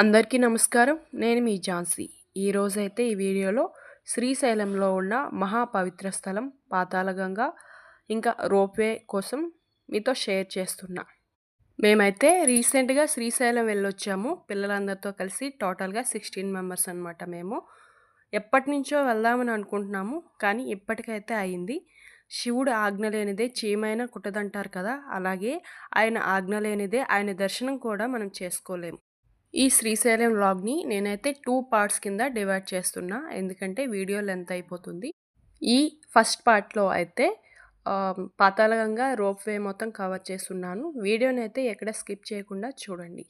అందరికీ నమస్కారం. నేను మీ ఝాన్సీ. ఈరోజైతే ఈ వీడియోలో శ్రీశైలంలో ఉన్న మహాపవిత్ర స్థలం పాతాళగంగ ఇంకా రోప్‌వే కోసం మీతో షేర్ చేస్తున్నా. మేమైతే రీసెంట్‌గా శ్రీశైలం వెళ్ళొచ్చాము. పిల్లలందరితో కలిసి టోటల్‌గా 16 మెంబర్స్ అనమాట మేము. ఎప్పటినుంచో వెళ్దామని అనుకుంటున్నాము. కానీ ఇప్పటికైతే అయింది. శివుడు ఆజ్ఞ లేనిదే చీమైనా కుట్టదంటారు కదా! అలాగే ఆయన ఆజ్ఞ లేనిదే ఆయన దర్శనం కూడా మనం చేసుకోలేము. ఈ శ్రీశైలం వ్లాగ్‌ని నేనైతే 2 పార్ట్స్ కింద డివైడ్ చేస్తున్నా. ఎందుకంటే వీడియో లెంత్ అయిపోతుంది. ఈ ఫస్ట్ పార్ట్‌లో అయితే పాతాళగంగ రోప్‌వే మొత్తం కవర్ చేస్తున్నాను. వీడియోనైతే ఎక్కడ స్కిప్ చేయకుండా చూడండి.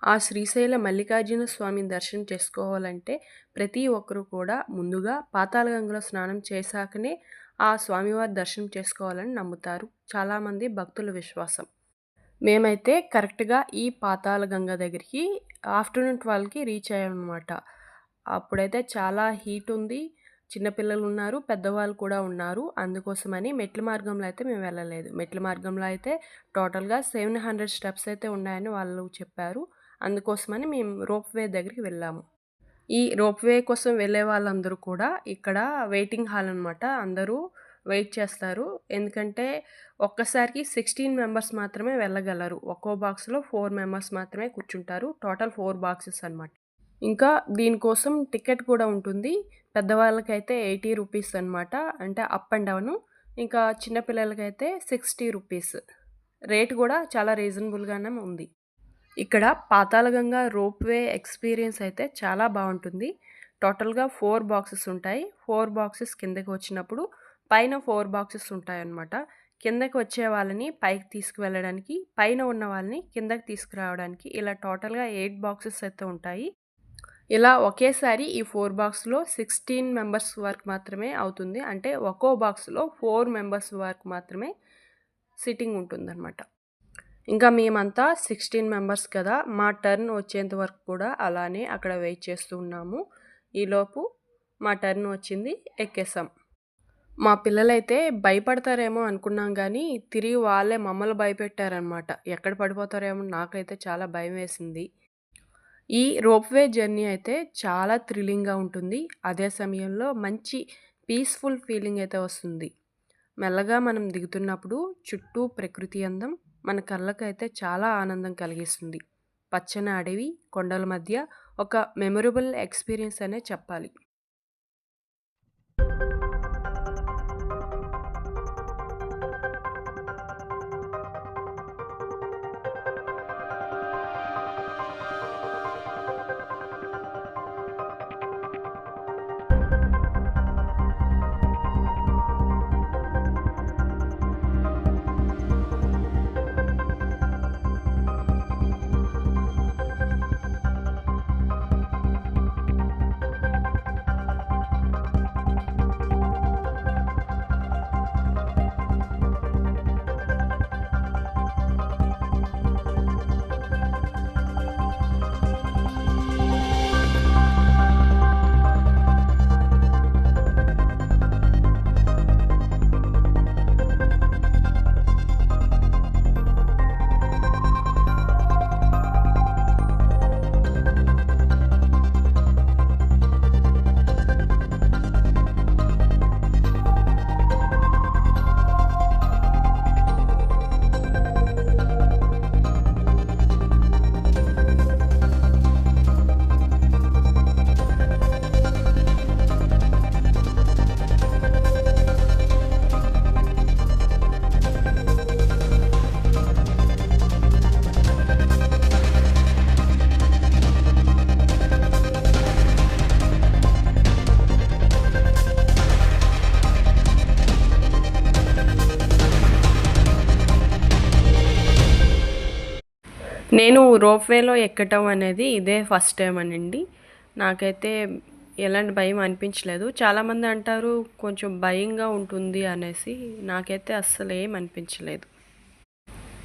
ఆ శ్రీశైల మల్లికార్జున స్వామిని దర్శనం చేసుకోవాలంటే ప్రతి ఒక్కరు కూడా ముందుగా పాతాళగంగలో స్నానం చేశాకనే ఆ స్వామివారి దర్శనం చేసుకోవాలని నమ్ముతారు. చాలామంది భక్తుల విశ్వాసం. మేమైతే కరెక్ట్‌గా ఈ పాతాళగంగ దగ్గరికి ఆఫ్టర్‌నూన్ 12కి రీచ్ అయ్యామనమాట. అప్పుడైతే చాలా హీట్ ఉంది. చిన్న పిల్లలున్నారు, పెద్దవాళ్ళు కూడా ఉన్నారు. అందుకోసమని మెట్ల మార్గంలో అయితే మేము వెళ్ళలేదు. మెట్ల మార్గంలో అయితే టోటల్‌గా 700 స్టెప్స్ అయితే ఉన్నాయని వాళ్ళు చెప్పారు. అందుకోసమని మేము రోప్‌వే దగ్గరికి వెళ్ళాము. ఈ రోప్‌వే కోసం వెళ్ళే వాళ్ళందరూ కూడా ఇక్కడ వెయిటింగ్ హాల్ అనమాట. అందరూ వెయిట్ చేస్తారు. ఎందుకంటే ఒక్కసారికి 16 మెంబర్స్ మాత్రమే వెళ్ళగలరు. ఒక్కో బాక్స్‌లో 4 మెంబర్స్ మాత్రమే కూర్చుంటారు. టోటల్ 4 బాక్సెస్ అనమాట. ఇంకా దీనికోసం టికెట్ కూడా ఉంటుంది. పెద్దవాళ్ళకైతే 80 రూపీస్ అనమాట. అంటే అప్ అండ్ డౌను. ఇంకా చిన్న పిల్లలకైతే 60 రూపీస్. రేట్ కూడా చాలా రీజనబుల్‌గానే ఉంది. ఇక్కడ పాతాళగంగ రోప్‌వే ఎక్స్‌పీరియన్స్ అయితే చాలా బావుంటుంది. టోటల్‌గా 4 బాక్సెస్ ఉంటాయి. 4 బాక్సెస్ కిందకి వచ్చినప్పుడు పైన 4 బాక్సెస్ ఉంటాయన్నమాట. కిందకి వచ్చే వాళ్ళని పైకి తీసుకువెళ్ళడానికి, పైన ఉన్న వాళ్ళని కిందకి తీసుకురావడానికి ఇలా టోటల్‌గా 8 బాక్సెస్ అయితే ఉంటాయి. ఇలా ఒకేసారి ఈ 4 బాక్స్‌లో 16 మెంబర్స్ వరకు మాత్రమే అవుతుంది. అంటే ఒక్కో బాక్స్‌లో 4 మెంబర్స్ వరకు మాత్రమే సిట్టింగ్ ఉంటుందన్నమాట. ఇంకా మేమంతా 16 మెంబర్స్ కదా! మా టర్న్ వచ్చేంత వరకు కూడా అలానే అక్కడ వెయిట్ చేస్తూ ఉన్నాము. ఈలోపు మా టర్న్ వచ్చింది, ఎక్కేసాం. మా పిల్లలైతే భయపడతారేమో అనుకున్నాం గానీ, తిరిగి వాళ్ళే మమ్మల్ని భయపెట్టారనమాట. ఎక్కడ పడిపోతారేమో నాకైతే చాలా భయమేసింది. ఈ రోప్‌వే జర్నీ అయితే చాలా థ్రిల్లింగ్‌గా ఉంటుంది. అదే సమయంలో మంచి పీస్‌ఫుల్ ఫీలింగ్ అయితే వస్తుంది. మెల్లగా మనం దిగుతున్నప్పుడు చుట్టూ ప్రకృతి అందం మన కళ్ళకైతే చాలా ఆనందం కలిగిస్తుంది. పచ్చని అడవి, కొండల మధ్య ఒక మెమరబుల్ ఎక్స్‌పీరియన్స్ అనే చెప్పాలి. నేను రోప్‌వేలో ఎక్కటం అనేది ఇదే ఫస్ట్ టైం అనండి. నాకైతే ఎలాంటి భయం అనిపించలేదు. చాలామంది అంటారు కొంచెం భయంగా ఉంటుంది అనేసి. నాకైతే అస్సలు ఏం అనిపించలేదు.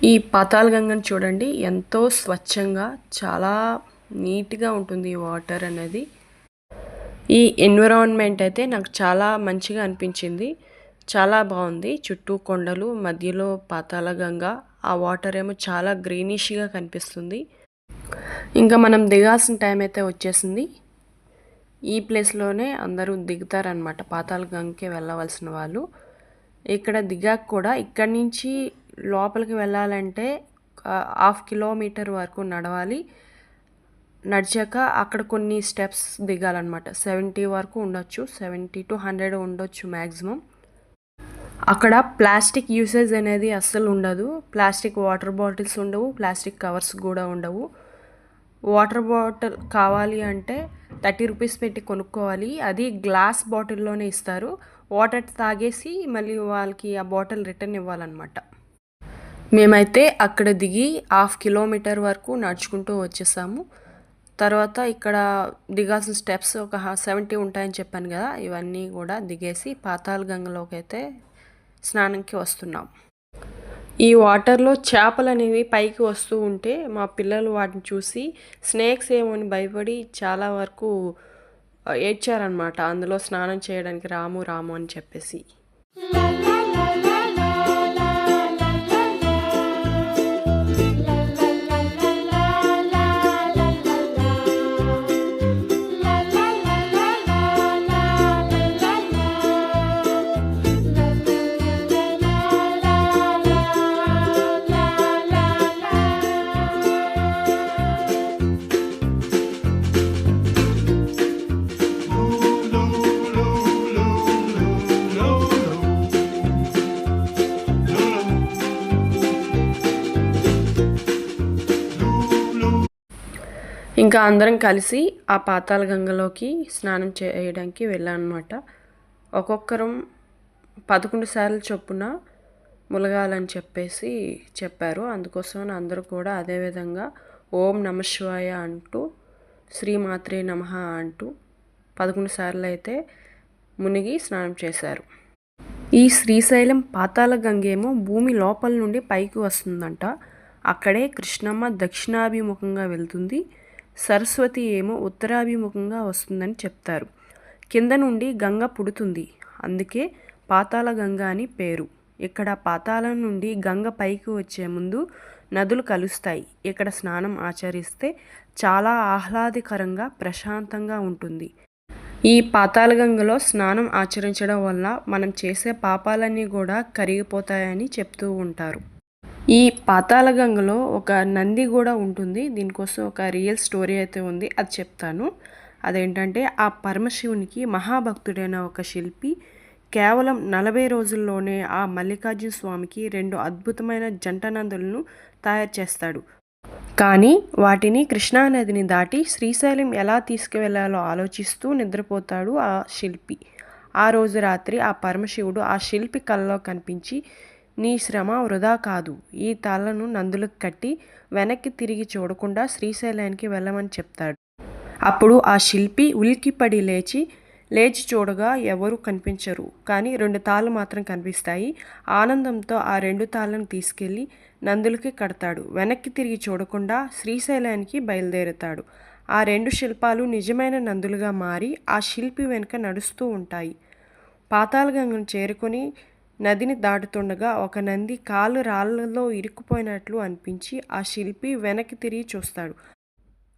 ఈ పాతాళగంగని చూడండి ఎంతో స్వచ్ఛంగా చాలా నీట్‌గా ఉంటుంది ఈ వాటర్ అనేది. ఈ ఎన్విరాన్మెంట్ అయితే నాకు చాలా మంచిగా అనిపించింది. చాలా బాగుంది. చుట్టూ కొండలు, మధ్యలో పాతాళగంగ. ఆ వాటర్ ఏమో చాలా గ్రీనిష్‌గా కనిపిస్తుంది. ఇంకా మనం దిగాల్సిన టైం అయితే వచ్చేసింది. ఈ ప్లేస్లోనే అందరూ దిగుతారనమాట, పాతాళగంగకి వెళ్ళవలసిన వాళ్ళు. ఇక్కడ దిగాక కూడా ఇక్కడి నుంచి లోపలికి వెళ్ళాలంటే 1/2 కిలోమీటర్ వరకు నడవాలి. నడిచాక అక్కడ కొన్ని స్టెప్స్ దిగాలన్నమాట. 70 వరకు ఉండొచ్చు, 70 to 100 ఉండొచ్చు మ్యాక్సిమం. అక్కడ ప్లాస్టిక్ యూసేజ్ అనేది అస్సలు ఉండదు. ప్లాస్టిక్ వాటర్ బాటిల్స్ ఉండవు, ప్లాస్టిక్ కవర్స్ కూడా ఉండవు. వాటర్ బాటిల్ కావాలి అంటే 30 రూపీస్ పెట్టి కొనుక్కోవాలి. అది గ్లాస్ బాటిల్లోనే ఇస్తారు. వాటర్ తాగేసి మళ్ళీ వాళ్ళకి ఆ బాటిల్ రిటర్న్ ఇవ్వాలన్నమాట. మేమైతే అక్కడ దిగి 1/2 కిలోమీటర్ వరకు నడుచుకుంటూ వచ్చేసాము. తర్వాత ఇక్కడ దిగాల్సిన స్టెప్స్ ఒక 70 ఉంటాయని చెప్పాను కదా, ఇవన్నీ కూడా దిగేసి పాతాళగంగలోకి అయితే స్నానంకి వస్తున్నాం. ఈ వాటర్లో చేపలు అనేవి పైకి వస్తూ ఉంటే మా పిల్లలు వాటిని చూసి స్నేక్స్ ఏమో అని భయపడి చాలా వరకు ఏడ్చారనమాట. అందులో స్నానం చేయడానికి రాము రాము అని చెప్పేసి. ఇంకా అందరం కలిసి ఆ పాతాళగంగలోకి స్నానం చేయడానికి వెళ్ళామన్నమాట. ఒక్కొక్కరం 11 సార్లు చొప్పున ములగాలని చెప్పేసి చెప్పారు. అందుకోసం అందరూ కూడా అదేవిధంగా ఓం నమః శివాయ అంటూ శ్రీమాత్రే నమః అంటూ 11 సార్లు అయితే మునిగి స్నానం చేశారు. ఈ శ్రీశైలం పాతాళగంగేమో భూమి లోపల నుండి పైకి వస్తుందంట. అక్కడే కృష్ణమ్మ దక్షిణాభిముఖంగా వెళ్తుంది, సరస్వతి ఏమో ఉత్తరాభిముఖంగా వస్తుందని చెప్తారు. కింద నుండి గంగ పుడుతుంది, అందుకే పాతాళగంగ అని పేరు. ఇక్కడ పాతాళం నుండి గంగ పైకి వచ్చే ముందు నదులు కలుస్తాయి. ఇక్కడ స్నానం ఆచరిస్తే చాలా ఆహ్లాదకరంగా ప్రశాంతంగా ఉంటుంది. ఈ పాతాళగంగలో స్నానం ఆచరించడం వల్ల మనం చేసే పాపాలన్నీ కూడా కరిగిపోతాయని చెప్తూ ఉంటారు. ఈ పాతాళగంగలో ఒక నంది కూడా ఉంటుంది. దీనికోసం ఒక రియల్ స్టోరీ అయితే ఉంది, అది చెప్తాను. అదేంటంటే ఆ పరమశివునికి మహాభక్తుడైన ఒక శిల్పి కేవలం 40 రోజుల్లోనే ఆ మల్లికార్జున స్వామికి 2 అద్భుతమైన జంట నందులను తయారు చేస్తాడు. కానీ వాటిని కృష్ణానదిని దాటి శ్రీశైలం ఎలా తీసుకువెళ్లాలో ఆలోచిస్తూ నిద్రపోతాడు ఆ శిల్పి. ఆ రోజు రాత్రి ఆ పరమశివుడు ఆ శిల్పి కలలో కనిపించి, నీ శ్రమ వృధా కాదు, ఈ తాళ్లను నందులకు కట్టి వెనక్కి తిరిగి చూడకుండా శ్రీశైలానికి వెళ్ళమని చెప్తాడు. అప్పుడు ఆ శిల్పి ఉలిక్కిపడి లేచి చూడగా ఎవరూ కనిపించరు, కానీ 2 తాళ్ళు మాత్రం కనిపిస్తాయి. ఆనందంతో ఆ 2 తాళ్ళను తీసుకెళ్లి నందులకి కడతాడు. వెనక్కి తిరిగి చూడకుండా శ్రీశైలానికి బయలుదేరుతాడు. ఆ 2 శిల్పాలు నిజమైన నందులుగా మారి ఆ శిల్పి వెనుక నడుస్తూ ఉంటాయి. పాతాళగంగను చేరుకొని నదిని దాటుతుండగా ఒక నంది కాలు రాళ్లలో ఇరుక్కుపోయినట్లు అనిపించి ఆ శిల్పి వెనక్కి తిరిగి చూస్తాడు.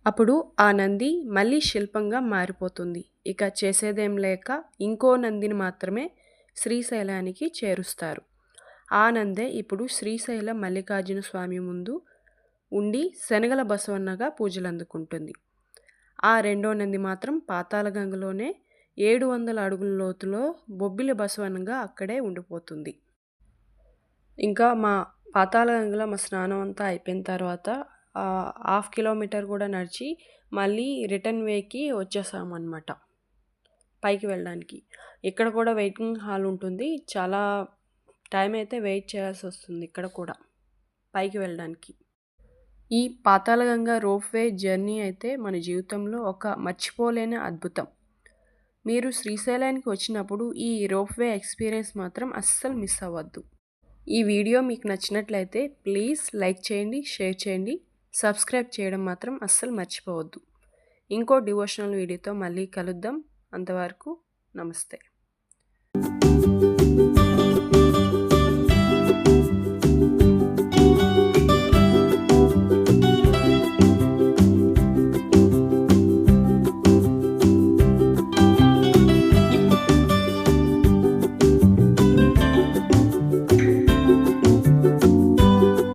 అప్పుడు ఆ నంది మళ్ళీ శిల్పంగా మారిపోతుంది. ఇక చేసేదేం లేక ఇంకో నందిని మాత్రమే శ్రీశైలానికి చేరుస్తారు. ఆ నందే ఇప్పుడు శ్రీశైలం మల్లికార్జున స్వామి ముందు ఉండి శనగల బసవన్నగా పూజలు అందుకుంటుంది. ఆ రెండో నంది మాత్రం పాతాళగంగలోనే 700 అడుగుల లోతులో బొబ్బిలి బసవన్నగా అక్కడే ఉండిపోతుంది. ఇంకా మా పాతాళగంగలో మా స్నానం అంతా అయిపోయిన తర్వాత 1/2 కిలోమీటర్ కూడా నడిచి మళ్ళీ రిటర్న్ వేకి వచ్చేసామన్నమాట పైకి వెళ్ళడానికి. ఇక్కడ కూడా వెయిటింగ్ హాల్ ఉంటుంది. చాలా టైం అయితే వెయిట్ చేయాల్సి వస్తుంది ఇక్కడ కూడా పైకి వెళ్ళడానికి. ఈ పాతాళగంగ రోప్వే జర్నీ అయితే మన జీవితంలో ఒక మర్చిపోలేని అద్భుతం. మీరు శ్రీశైలానికి వచ్చినప్పుడు ఈ రోప్వే ఎక్స్పీరియన్స్ మాత్రం అస్సలు మిస్ అవ్వద్దు. ఈ వీడియో మీకు నచ్చినట్లయితే ప్లీజ్ లైక్ చేయండి, షేర్ చేయండి, సబ్స్క్రైబ్ చేయడం మాత్రం అస్సలు మర్చిపోవద్దు. ఇంకో డివోషనల్ వీడియోతో మళ్ళీ కలుద్దాం. అంతవరకు నమస్తే.